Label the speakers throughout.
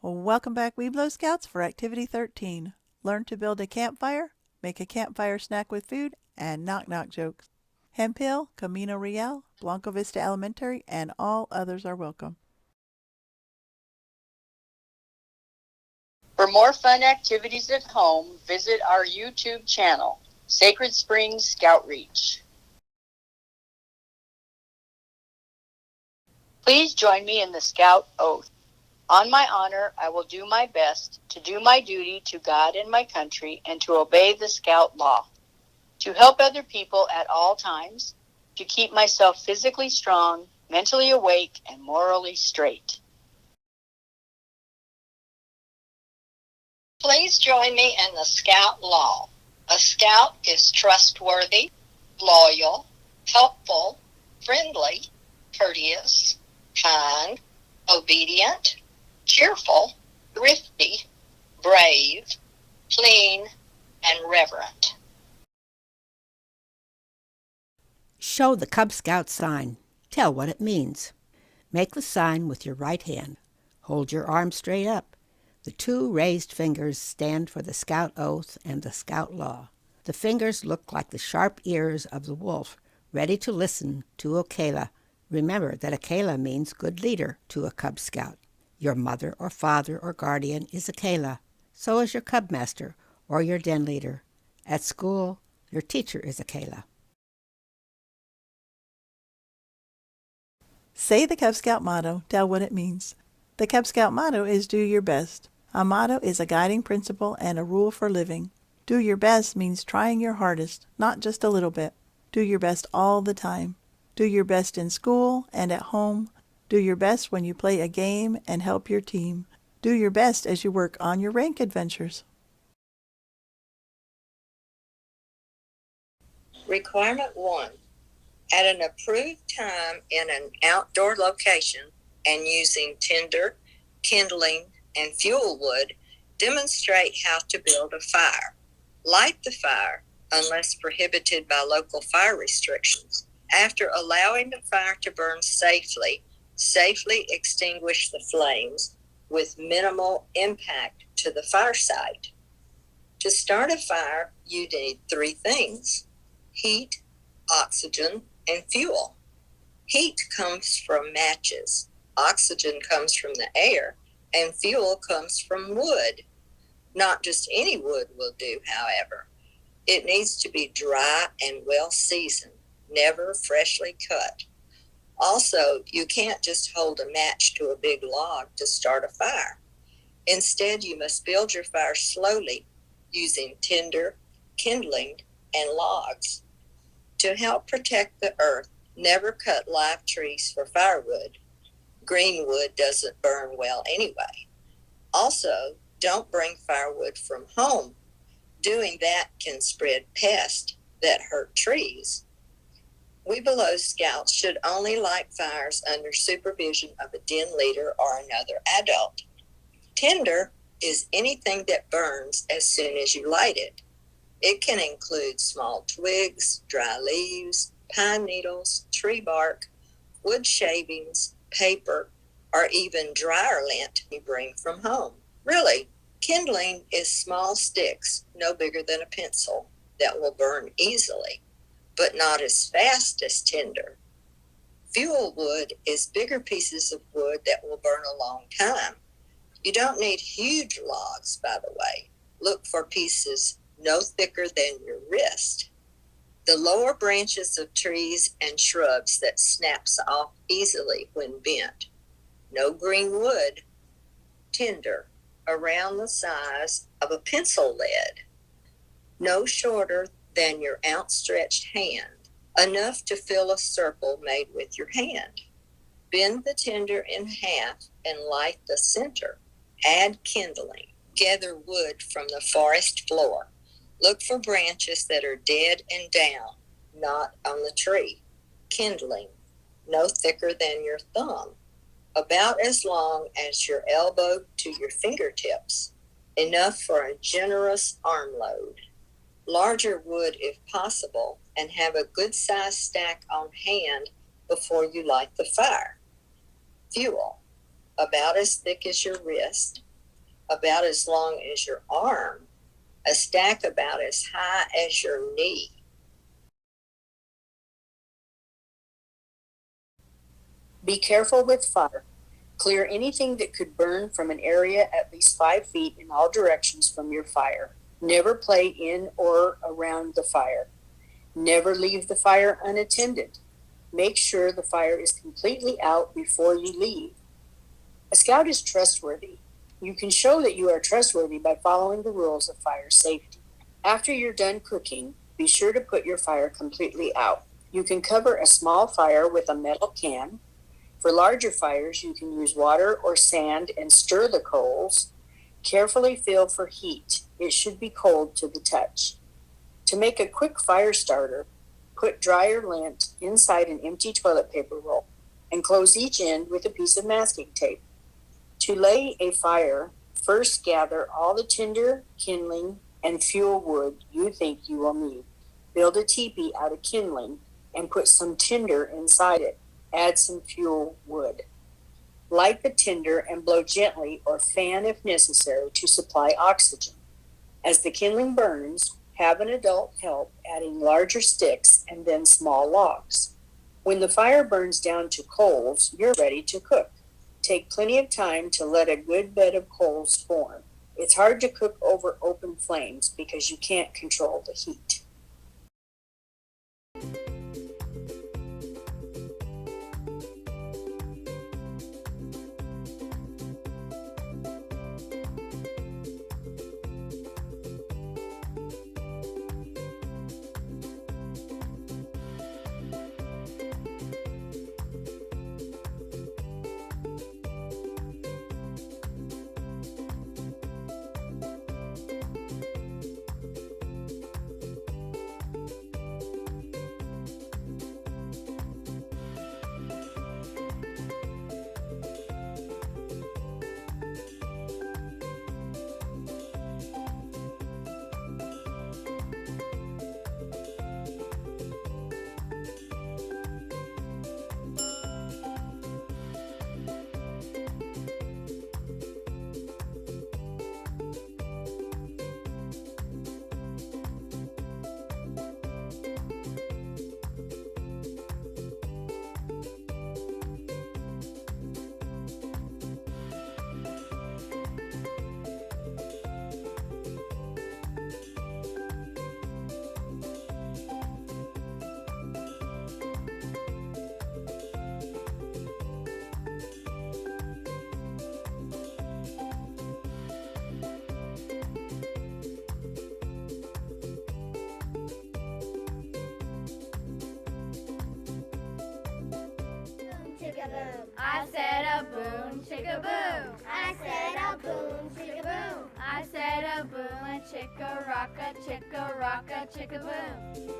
Speaker 1: Welcome back, Webelos Scouts, for Activity 13. Learn to build a campfire, make a campfire snack with food, and knock-knock jokes. Hemphill, Camino Real, Blanco Vista Elementary, and all others are welcome.
Speaker 2: For more fun activities at home, visit our YouTube channel, Sacred Springs Scout Reach. Please join me in the Scout Oath. On my honor, I will do my best to do my duty to God and my country and to obey the Scout law, to help other people at all times, to keep myself physically strong, mentally awake, and morally straight. Please join me in the Scout law. A Scout is trustworthy, loyal, helpful, friendly, courteous, kind, obedient, cheerful, thrifty, brave, clean, and reverent.
Speaker 3: Show the Cub Scout sign. Tell what it means. Make the sign with your right hand. Hold your arm straight up. The two raised fingers stand for the Scout Oath and the Scout Law. The fingers look like the sharp ears of the wolf, ready to listen to a Kayla. Remember that a Kayla means good leader to a Cub Scout. Your mother or father or guardian is a Kayla. So is your Cub Master or your den leader. At school, your teacher is a Kayla.
Speaker 1: Say the Cub Scout motto. Tell what it means. The Cub Scout motto is do your best. A motto is a guiding principle and a rule for living. Do your best means trying your hardest, not just a little bit. Do your best all the time. Do your best in school and at home. Do your best when you play a game and help your team. Do your best as you work on your rank adventures.
Speaker 4: Requirement 1. At an approved time in an outdoor location and using tinder, kindling, and fuel wood, demonstrate how to build a fire. Light the fire, unless prohibited by local fire restrictions. After allowing the fire to burn safely extinguish the flames with minimal impact to the fire site. To start a fire, you need 3 things: heat, oxygen, and fuel. Heat comes from matches, oxygen comes from the air, and fuel comes from wood. Not just any wood will do, however. It needs to be dry and well seasoned, never freshly cut. Also, you can't just hold a match to a big log to start a fire. Instead, you must build your fire slowly using tinder, kindling, and logs. To help protect the earth, never cut live trees for firewood. Green wood doesn't burn well anyway. Also, don't bring firewood from home. Doing that can spread pests that hurt trees. Webelos Scouts should only light fires under supervision of a den leader or another adult. Tinder is anything that burns as soon as you light it. It can include small twigs, dry leaves, pine needles, tree bark, wood shavings, paper, or even dryer lint you bring from home. Really, kindling is small sticks, no bigger than a pencil, that will burn easily, but not as fast as tinder. Fuel wood is bigger pieces of wood that will burn a long time. You don't need huge logs, by the way. Look for pieces no thicker than your wrist. The lower branches of trees and shrubs that snaps off easily when bent. No green wood. Tinder, around the size of a pencil lead. No shorter than your outstretched hand, enough to fill a circle made with your hand. Bend the tinder in half and light the center. Add kindling. Gather wood from the forest floor. Look for branches that are dead and down, not on the tree. Kindling, no thicker than your thumb, about as long as your elbow to your fingertips, enough for a generous arm load. Larger wood if possible, and have a good sized stack on hand before you light the fire. Fuel, about as thick as your wrist, about as long as your arm, a stack about as high as your knee. Be careful with fire. Clear anything that could burn from an area at least 5 feet in all directions from your fire. Never play in or around the fire. Never leave the fire unattended. Make sure the fire is completely out before you leave. A scout is trustworthy. You can show that you are trustworthy by following the rules of fire safety. After you're done cooking, be sure to put your fire completely out. You can cover a small fire with a metal can. For larger fires, you can use water or sand and stir the coals. Carefully feel for heat. It should be cold to the touch. To make a quick fire starter, put dryer lint inside an empty toilet paper roll and close each end with a piece of masking tape. To lay a fire, first gather all the tinder, kindling, and fuel wood you think you will need. Build a teepee out of kindling and put some tinder inside it. Add some fuel wood. Light the tinder and blow gently or fan if necessary to supply oxygen. As the kindling burns, have an adult help adding larger sticks and then small logs. When the fire burns down to coals, you're ready to cook. Take plenty of time to let a good bed of coals form. It's hard to cook over open flames because you can't control the heat.
Speaker 5: I said a boom, chicka boom. I said a boom, chicka boom. I said a boom, a chicka rocka, chicka boom.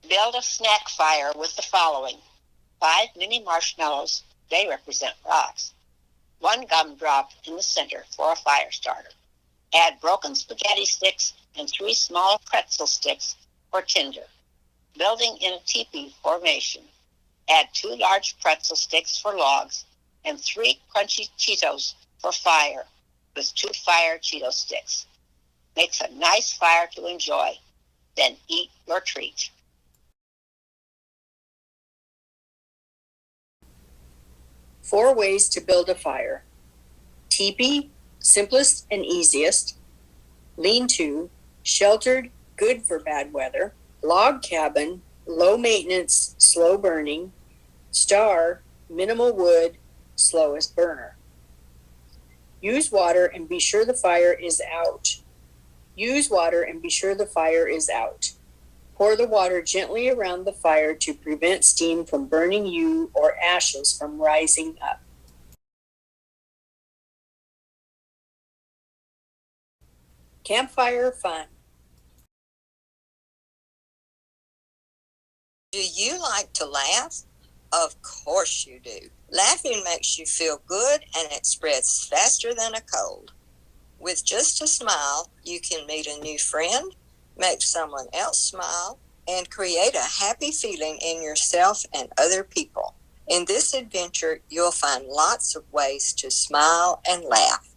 Speaker 2: Build a snack fire with the following: 5 mini marshmallows, they represent rocks. 1 gumdrop in the center for a fire starter. Add broken spaghetti sticks and 3 small pretzel sticks for tinder. Building in a teepee formation. Add 2 large pretzel sticks for logs and 3 crunchy Cheetos for fire with 2 fire Cheeto sticks. Makes a nice fire to enjoy. Then eat your treat.
Speaker 4: Four ways to build a fire. Teepee, simplest and easiest. Lean-to, sheltered, good for bad weather. Log cabin, low maintenance, slow burning. Star, minimal wood, slowest burner. Use water and be sure the fire is out. Use water and be sure the fire is out. Pour the water gently around the fire to prevent steam from burning you or ashes from rising up. Campfire fun. Do you like to laugh? Of course you do. Laughing makes you feel good and it spreads faster than a cold. With just a smile, you can meet a new friend, make someone else smile, and create a happy feeling in yourself and other people. In this adventure, you'll find lots of ways to smile and laugh.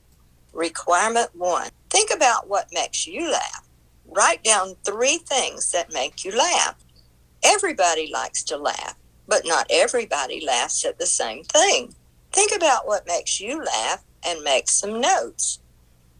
Speaker 4: Requirement 1. Think about what makes you laugh. Write down 3 things that make you laugh. Everybody likes to laugh, but not everybody laughs at the same thing. Think about what makes you laugh and make some notes.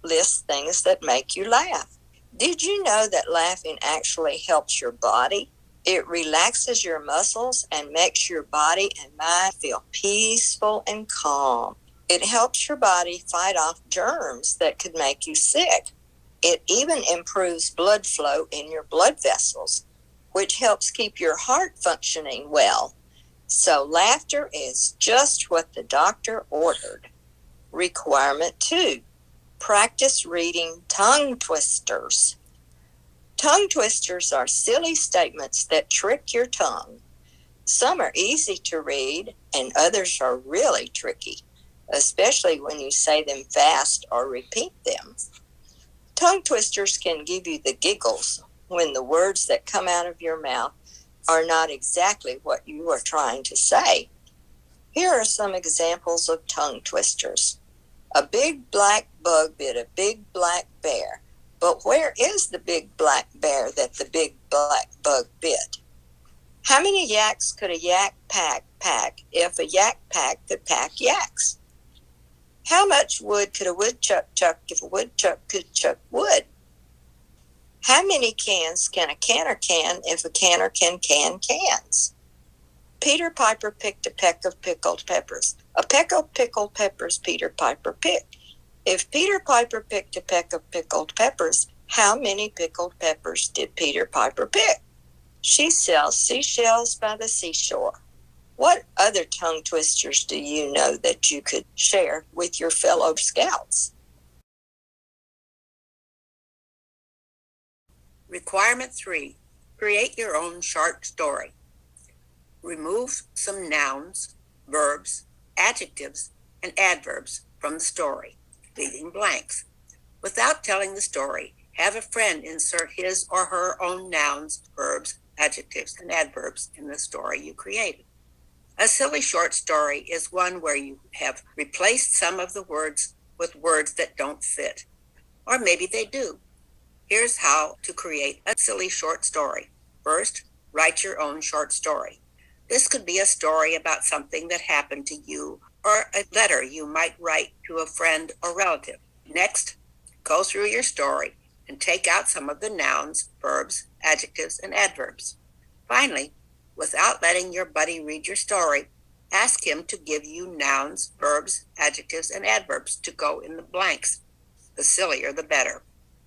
Speaker 4: List things that make you laugh. Did you know that laughing actually helps your body? It relaxes your muscles and makes your body and mind feel peaceful and calm. It helps your body fight off germs that could make you sick. It even improves blood flow in your blood vessels, which helps keep your heart functioning well. So laughter is just what the doctor ordered. Requirement 2. Practice reading tongue twisters. Tongue twisters are silly statements that trick your tongue. Some are easy to read and others are really tricky, especially when you say them fast or repeat them. Tongue twisters can give you the giggles when the words that come out of your mouth are not exactly what you are trying to say. Here are some examples of tongue twisters. A big black bug bit a big black bear. But where is the big black bear that the big black bug bit? How many yaks could a yak pack if a yak pack could pack yaks? How much wood could a woodchuck chuck if a woodchuck could chuck wood? How many cans can a canner can if a canner can cans? Peter Piper picked a peck of pickled peppers. A peck of pickled peppers Peter Piper picked. If Peter Piper picked a peck of pickled peppers, how many pickled peppers did Peter Piper pick? She sells seashells by the seashore. What other tongue twisters do you know that you could share with your fellow scouts? Requirement 3. Create your own short story. Remove some nouns, verbs, adjectives, and adverbs from the story, leaving blanks. Without telling the story, have a friend insert his or her own nouns, verbs, adjectives, and adverbs in the story you created. A silly short story is one where you have replaced some of the words with words that don't fit, or maybe they do. Here's how to create a silly short story. First, write your own short story. This could be a story about something that happened to you or a letter you might write to a friend or relative. Next, go through your story and take out some of the nouns, verbs, adjectives, and adverbs. Finally, without letting your buddy read your story, ask him to give you nouns, verbs, adjectives, and adverbs to go in the blanks. The sillier, the better.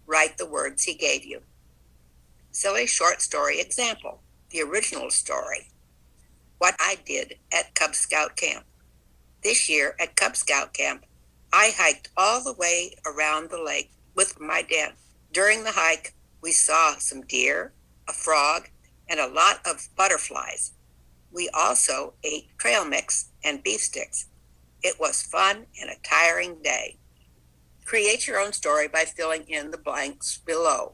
Speaker 4: Write the words he gave you. Silly short story example. The original story. What I did at Cub Scout camp. This year at Cub Scout camp, I hiked all the way around the lake with my dad. During the hike, we saw some deer, a frog, and a lot of butterflies. We also ate trail mix and beef sticks. It was fun and a tiring day. Create your own story by filling in the blanks below.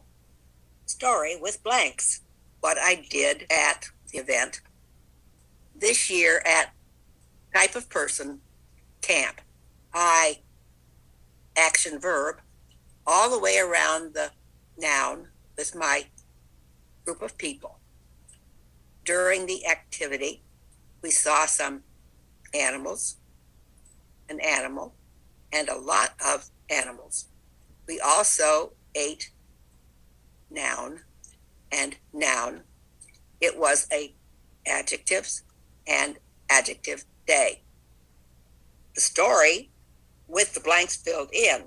Speaker 4: Story with blanks. What I did at the event. This year at type of person, camp. I, action verb, all the way around the noun with my group of people. During the activity, we saw some animals, an animal, and a lot of animals. We also ate noun and noun. It was a adjectives and adjective day. The story with the blanks filled in.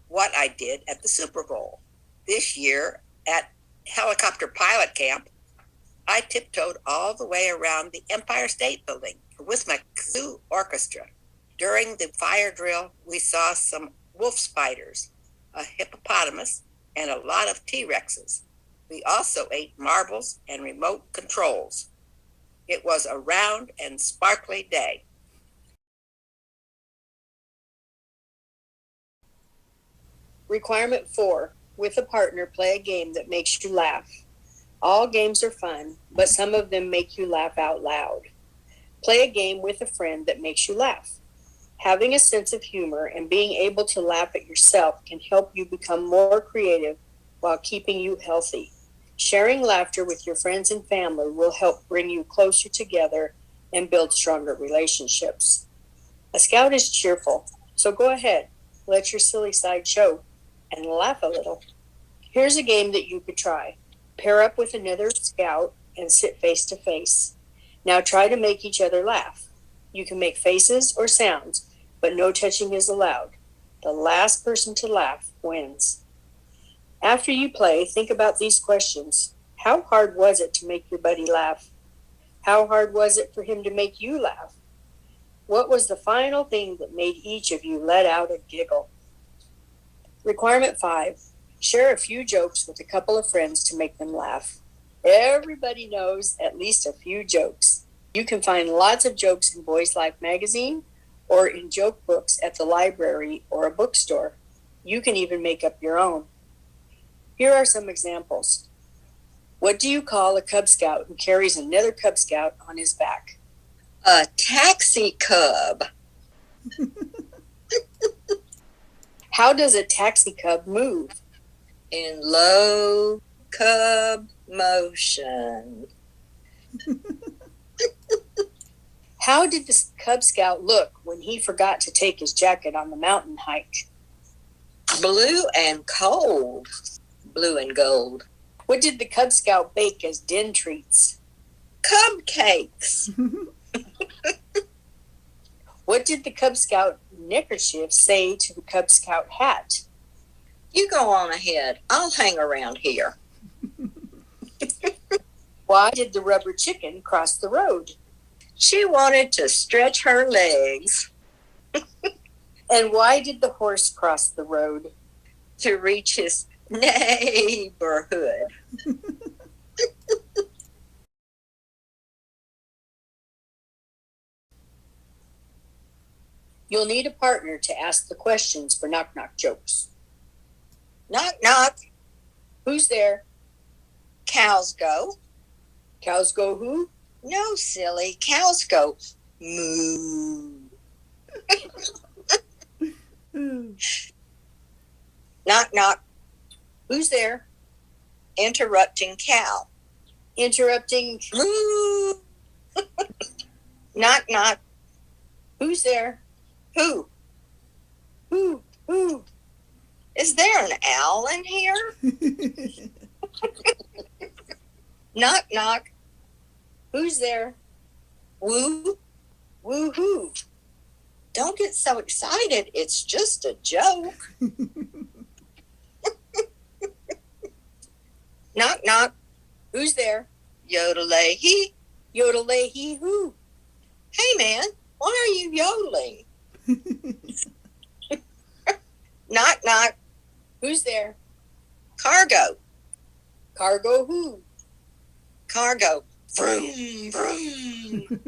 Speaker 4: What I did at the Super Bowl. This year at
Speaker 6: helicopter pilot camp, I tiptoed all the way around the Empire State Building with my kazoo orchestra. During the fire drill, we saw some wolf spiders, a hippopotamus, and a lot of T-Rexes. We also ate marbles and remote controls. It was a round and sparkly day.
Speaker 2: Requirement 4. With a partner, play a game that makes you laugh. All games are fun, but some of them make you laugh out loud. Play a game with a friend that makes you laugh. Having a sense of humor and being able to laugh at yourself can help you become more creative while keeping you healthy. Sharing laughter with your friends and family will help bring you closer together and build stronger relationships. A scout is cheerful, so go ahead, let your silly side show, and laugh a little. Here's a game that you could try. Pair up with another scout and sit face to face. Now try to make each other laugh. You can make faces or sounds, but no touching is allowed. The last person to laugh wins. After you play, think about these questions. How hard was it to make your buddy laugh? How hard was it for him to make you laugh? What was the final thing that made each of you let out a giggle? Requirement 5. Share a few jokes with a couple of friends to make them laugh. Everybody knows at least a few jokes. You can find lots of jokes in Boys Life magazine or in joke books at the library or a bookstore. You can even make up your own. Here are some examples. What do you call a Cub Scout who carries another Cub Scout on his back?
Speaker 4: A taxi cub.
Speaker 2: How does a taxi cub move?
Speaker 4: In low cub motion.
Speaker 2: How did the Cub Scout look when he forgot to take his jacket on the mountain hike?
Speaker 4: Blue and cold. Blue and gold.
Speaker 2: What did the Cub Scout bake as den treats?
Speaker 4: Cupcakes.
Speaker 2: What did the Cub Scout neckerchief say to the Cub Scout hat?
Speaker 4: You go on ahead. I'll hang around here.
Speaker 2: Why did the rubber chicken cross the road?
Speaker 4: She wanted to stretch her legs.
Speaker 2: And why did the horse cross the road?
Speaker 4: To reach his neighborhood.
Speaker 2: You'll need a partner to ask the questions for knock-knock jokes.
Speaker 4: Knock, knock.
Speaker 2: Who's there?
Speaker 4: Cows go.
Speaker 2: Cows go who?
Speaker 4: No, silly. Cows go moo. Knock, knock.
Speaker 2: Who's there?
Speaker 4: Interrupting cow.
Speaker 2: Interrupting.
Speaker 4: Moo. Knock, knock.
Speaker 2: Who's there?
Speaker 4: Who?
Speaker 2: Who?
Speaker 4: Is there an owl in here? Knock, knock.
Speaker 2: Who's there?
Speaker 4: Woo.
Speaker 2: Woo-hoo.
Speaker 4: Don't get so excited. It's just a joke. Knock, knock.
Speaker 2: Who's there?
Speaker 4: Yodel-lay-hee.
Speaker 2: Yodel-lay-hee-hoo.
Speaker 4: Hey, man, why are you yodeling? Knock, knock.
Speaker 2: Who's there?
Speaker 4: Cargo.
Speaker 2: Cargo who?
Speaker 4: Cargo. Vroom, vroom.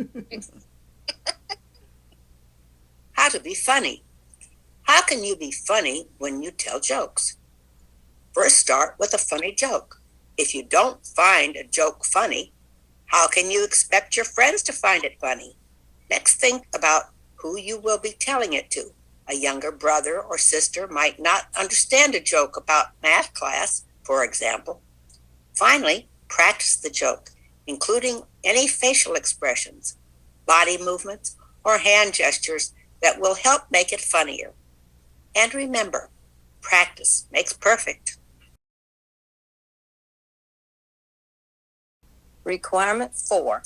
Speaker 6: How to be funny. How can you be funny when you tell jokes? First, start with a funny joke. If you don't find a joke funny, how can you expect your friends to find it funny? Next, think about who you will be telling it to. A younger brother or sister might not understand a joke about math class, for example. Finally, practice the joke, including any facial expressions, body movements, or hand gestures that will help make it funnier. And remember, practice makes perfect.
Speaker 4: Requirement 4.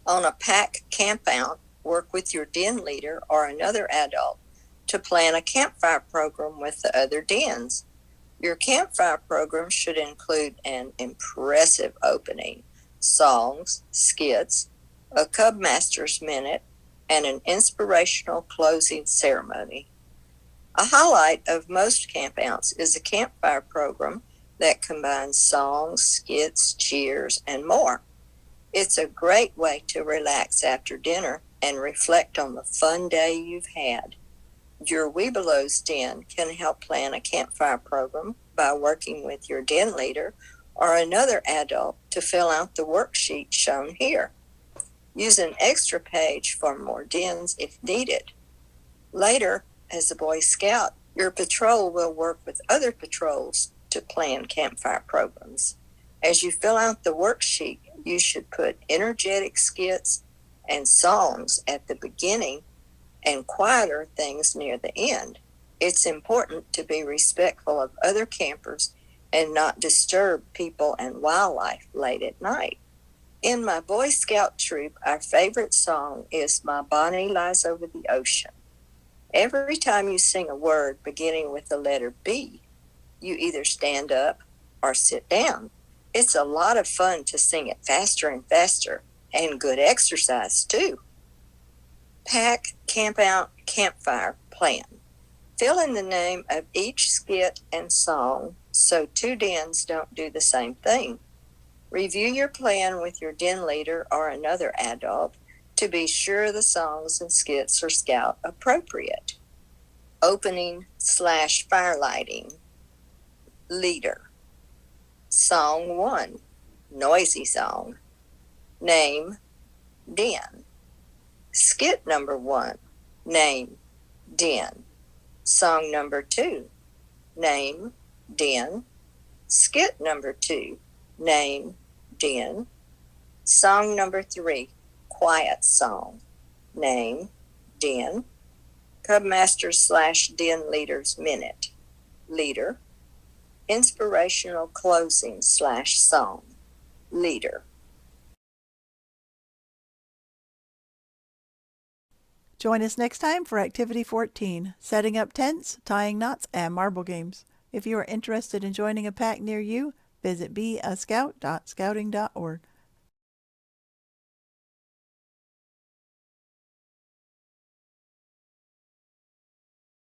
Speaker 4: On a pack campout, work with your den leader or another adult to plan a campfire program with the other dens. Your campfire program should include an impressive opening, songs, skits, a Cub Master's Minute, and an inspirational closing ceremony. A highlight of most campouts is a campfire program that combines songs, skits, cheers, and more. It's a great way to relax after dinner and reflect on the fun day you've had. Your Webelos Den can help plan a campfire program by working with your den leader or another adult to fill out the worksheet shown here. Use an extra page for more dens if needed. Later, as a Boy Scout, your patrol will work with other patrols to plan campfire programs. As you fill out the worksheet, you should put energetic skits and songs at the beginning and quieter things near the end. It's important to be respectful of other campers and not disturb people and wildlife late at night. In my Boy Scout troop, our favorite song is My Bonnie Lies Over the Ocean. Every time you sing a word beginning with the letter B, you either stand up or sit down. It's a lot of fun to sing it faster and faster, and good exercise too. Pack, camp out, campfire plan. Fill in the name of each skit and song so two dens don't do the same thing. Review your plan with your den leader or another adult to be sure the songs and skits are Scout appropriate. Opening/firelighting. Leader. Song 1, noisy song. Name, den. Skit number 1, name, den. Song number 2, name, den. Skit number 2, name, den. Song number 3, quiet song. Name, den. Cub Master/Den Leader's Minute. Leader. Inspirational closing/song. Leader.
Speaker 1: Join us next time for Activity 14, Setting Up Tents, Tying Knots, and Marble Games. If you are interested in joining a pack near you, visit beascout.scouting.org.